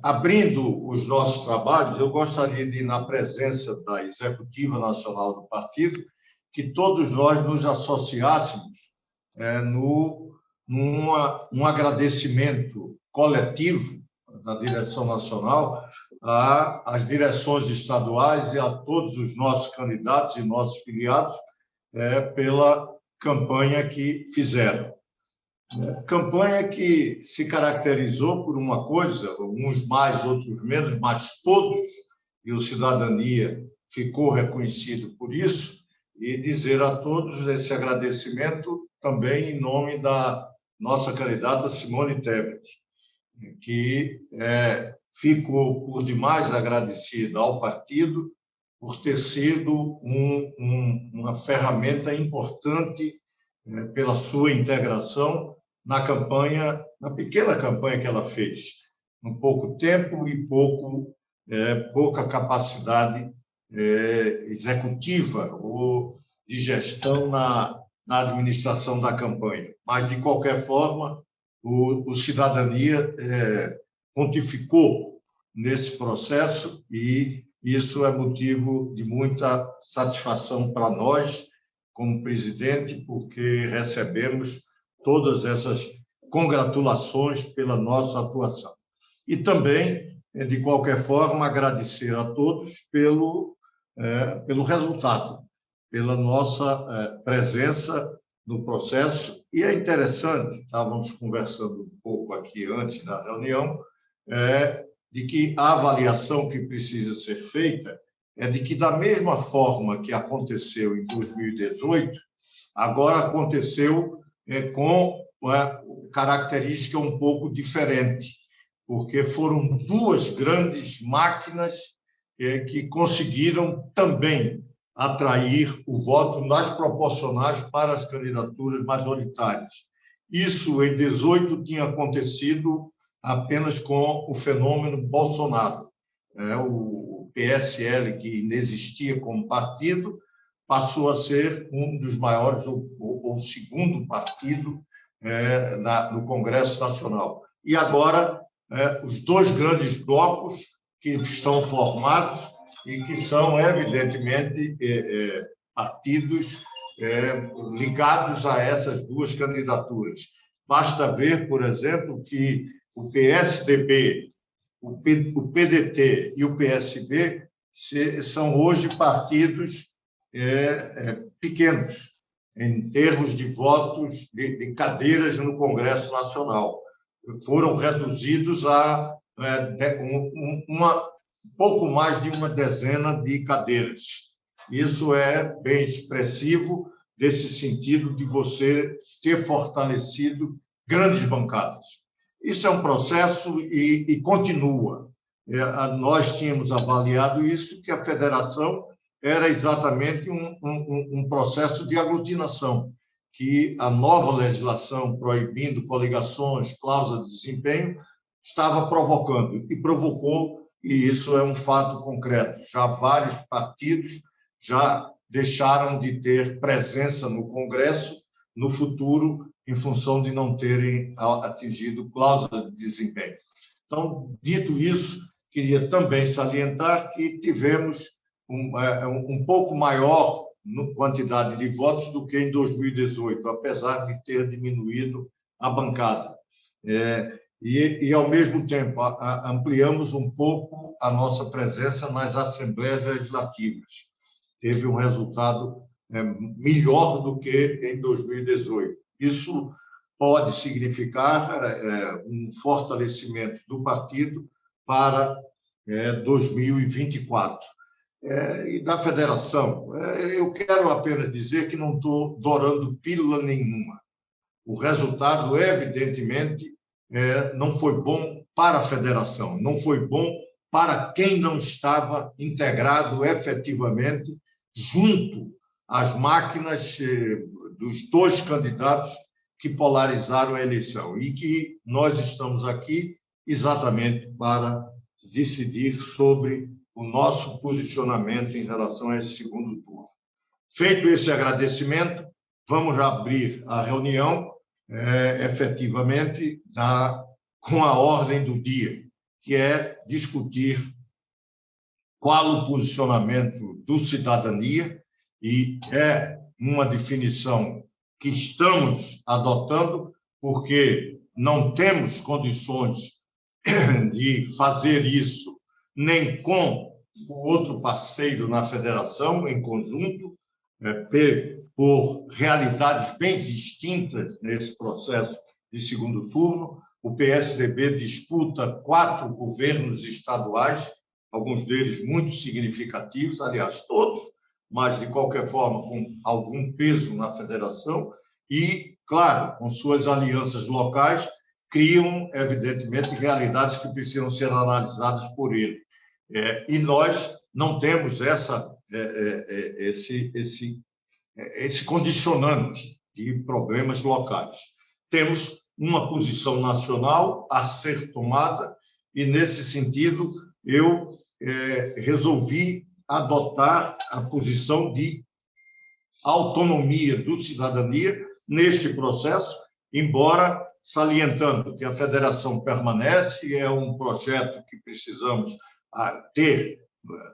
abrindo os nossos trabalhos, eu gostaria de, na presença da Executiva Nacional do Partido, que todos nós nos associássemos num agradecimento coletivo da direção nacional às direções estaduais e a todos os nossos candidatos e nossos filiados pela campanha que fizeram. Campanha que se caracterizou por uma coisa, uns mais, outros menos, mas todos, e o Cidadania ficou reconhecido por isso, e dizer a todos esse agradecimento também em nome da nossa candidata Simone Tebet, que ficou por demais agradecida ao partido por ter sido uma ferramenta importante pela sua integração na campanha, na pequena campanha que ela fez, em pouco tempo e pouca capacidade executiva ou de gestão na administração da campanha. Mas, de qualquer forma, o Cidadania pontificou nesse processo e isso é motivo de muita satisfação para nós, como presidente, porque recebemos todas essas congratulações pela nossa atuação. E também, de qualquer forma, agradecer a todos pelo resultado, pela nossa presença no processo. E é interessante, estávamos conversando um pouco aqui antes da reunião, de que a avaliação que precisa ser feita é de que, da mesma forma que aconteceu em 2018, agora aconteceu com uma característica um pouco diferente, porque foram duas grandes máquinas que conseguiram também atrair o voto nas proporcionais para as candidaturas majoritárias. Isso, em 2018, tinha acontecido apenas com o fenômeno Bolsonaro. O PSL, que inexistia como partido, passou a ser um dos maiores, ou o segundo partido no Congresso Nacional. E agora, os dois grandes blocos que estão formados e que são, evidentemente, partidos ligados a essas duas candidaturas. Basta ver, por exemplo, que o PSDB, o PDT e o PSB são hoje partidos pequenos, em termos de votos, de cadeiras no Congresso Nacional. Foram reduzidos a pouco mais de uma dezena de cadeiras. Isso é bem expressivo desse sentido de você ter fortalecido grandes bancadas. Isso é um processo e continua. Nós tínhamos avaliado isso, que a federação era exatamente um processo de aglutinação, que a nova legislação proibindo coligações, cláusula de desempenho, estava provocando, e provocou, e isso é um fato concreto. Já vários partidos já deixaram de ter presença no Congresso no futuro, em função de não terem atingido cláusula de desempenho. Então, dito isso, queria também salientar que tivemos um pouco maior na quantidade de votos do que em 2018, apesar de ter diminuído a bancada. E ao mesmo tempo, ampliamos um pouco a nossa presença nas assembleias legislativas. Teve um resultado melhor do que em 2018. Isso pode significar um fortalecimento do partido para 2024. E da federação, eu quero apenas dizer que não estou dourando pílula nenhuma. O resultado, evidentemente, não foi bom para a federação, não foi bom para quem não estava integrado efetivamente junto às máquinas dos dois candidatos que polarizaram a eleição e que nós estamos aqui exatamente para decidir sobre o nosso posicionamento em relação a esse segundo turno. Feito esse agradecimento, vamos abrir a reunião efetivamente com a ordem do dia, que é discutir qual o posicionamento do cidadania, e é uma definição que estamos adotando, porque não temos condições de fazer isso nem com o outro parceiro na federação, em conjunto, por realidades bem distintas nesse processo de segundo turno. O PSDB disputa 4 governos estaduais, alguns deles muito significativos, aliás, todos, mas, de qualquer forma, com algum peso na federação, e, claro, com suas alianças locais, criam, evidentemente, realidades que precisam ser analisadas por ele. E nós não temos esse condicionante de problemas locais. Temos uma posição nacional a ser tomada, e, nesse sentido, eu resolvi adotar a posição de autonomia do cidadania neste processo, embora salientando que a federação permanece, é um projeto que precisamos ter,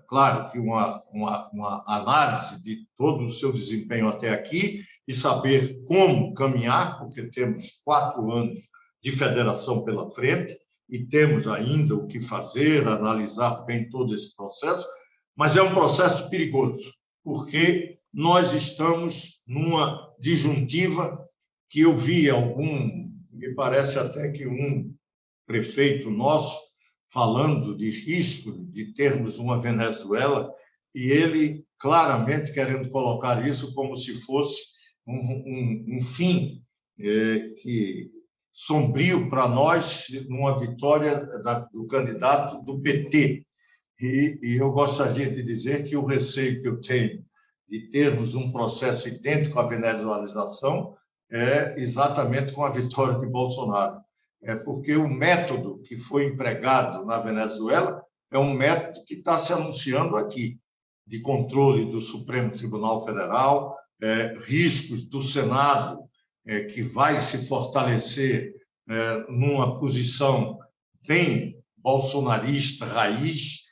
claro, que uma análise de todo o seu desempenho até aqui e saber como caminhar, porque temos 4 anos de federação pela frente e temos ainda o que fazer, analisar bem todo esse processo, mas é um processo perigoso, porque nós estamos numa disjuntiva que eu vi me parece até que um prefeito nosso falando de risco de termos uma Venezuela, e ele claramente querendo colocar isso como se fosse um fim sombrio para nós, numa vitória do candidato do PT. E eu gostaria de dizer que o receio que eu tenho de termos um processo idêntico à venezualização é exatamente com a vitória de Bolsonaro. Porque o método que foi empregado na Venezuela é um método que está se anunciando aqui, de controle do Supremo Tribunal Federal, riscos do Senado, que vai se fortalecer numa posição bem bolsonarista, raiz,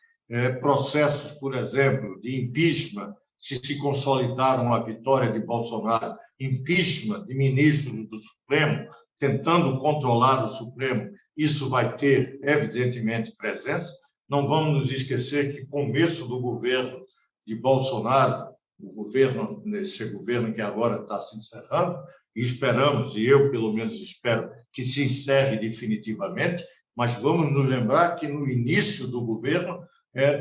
processos, por exemplo, de impeachment, se consolidaram a vitória de Bolsonaro, impeachment de ministros do Supremo, tentando controlar o Supremo, isso vai ter, evidentemente, presença. Não vamos nos esquecer que, começo do governo de Bolsonaro, esse governo que agora está se encerrando, e esperamos, e eu, pelo menos, espero que se encerre definitivamente, mas vamos nos lembrar que, no início do governo,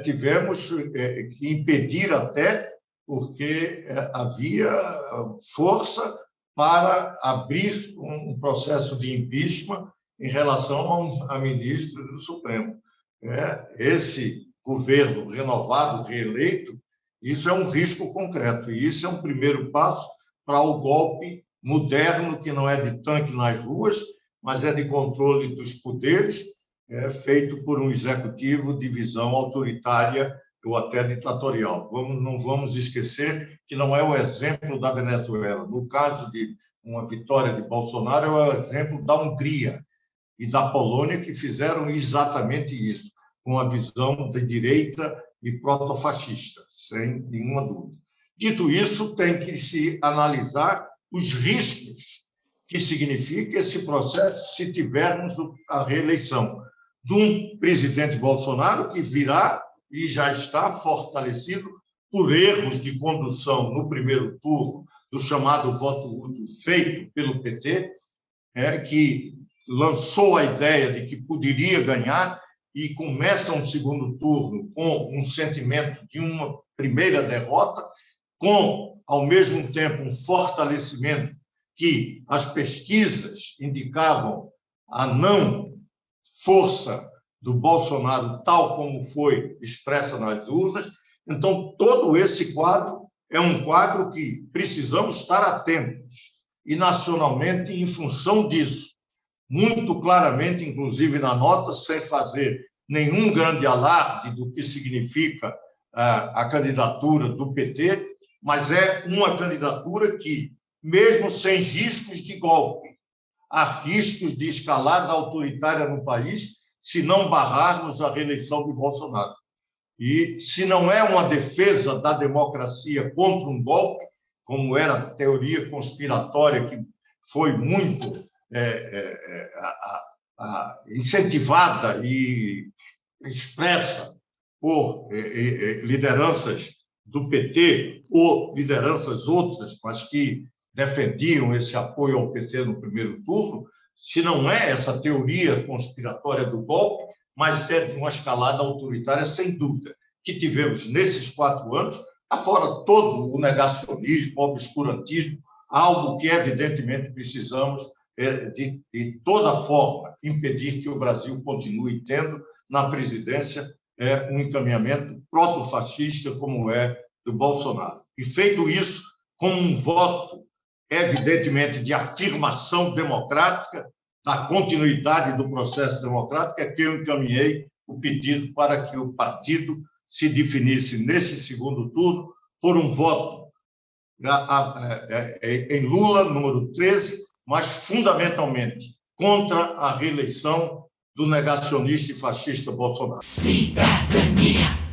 tivemos que impedir até, porque havia força para abrir um processo de impeachment em relação a ministro do Supremo. Esse governo renovado, reeleito, isso é um risco concreto, e isso é um primeiro passo para o golpe moderno, que não é de tanque nas ruas, mas é de controle dos poderes, feito por um executivo de visão autoritária ou até ditatorial. Não vamos esquecer que não é o exemplo da Venezuela. No caso de uma vitória de Bolsonaro, é o exemplo da Hungria e da Polônia, que fizeram exatamente isso, com a visão de direita e protofascista, sem nenhuma dúvida. Dito isso, tem que se analisar os riscos que significa esse processo se tivermos a reeleição de um presidente Bolsonaro que virá e já está fortalecido por erros de condução no primeiro turno do chamado voto útil feito pelo PT, que lançou a ideia de que poderia ganhar e começa um segundo turno com um sentimento de uma primeira derrota, com, ao mesmo tempo, um fortalecimento que as pesquisas indicavam a não força do Bolsonaro, tal como foi expressa nas urnas. Então, todo esse quadro é um quadro que precisamos estar atentos, e nacionalmente, em função disso, muito claramente, inclusive na nota, sem fazer nenhum grande alarde do que significa a candidatura do PT, mas é uma candidatura que, mesmo sem riscos de golpe, há riscos de escalada autoritária no país, se não barrarmos a reeleição de Bolsonaro. E se não é uma defesa da democracia contra um golpe, como era a teoria conspiratória que foi muito incentivada e expressa por lideranças do PT ou lideranças outras, mas que defendiam esse apoio ao PT no primeiro turno, se não é essa teoria conspiratória do golpe, mas é de uma escalada autoritária, sem dúvida, que tivemos nesses 4 anos, afora todo o negacionismo, o obscurantismo, algo que, evidentemente, precisamos, de toda forma, impedir que o Brasil continue tendo, na presidência, um encaminhamento proto-fascista, como é do Bolsonaro. E, feito isso, com um voto, evidentemente, de afirmação democrática, da continuidade do processo democrático, é que eu encaminhei o pedido para que o partido se definisse, nesse segundo turno, por um voto em Lula, número 13, mas, fundamentalmente, contra a reeleição do negacionista e fascista Bolsonaro. Cidadania.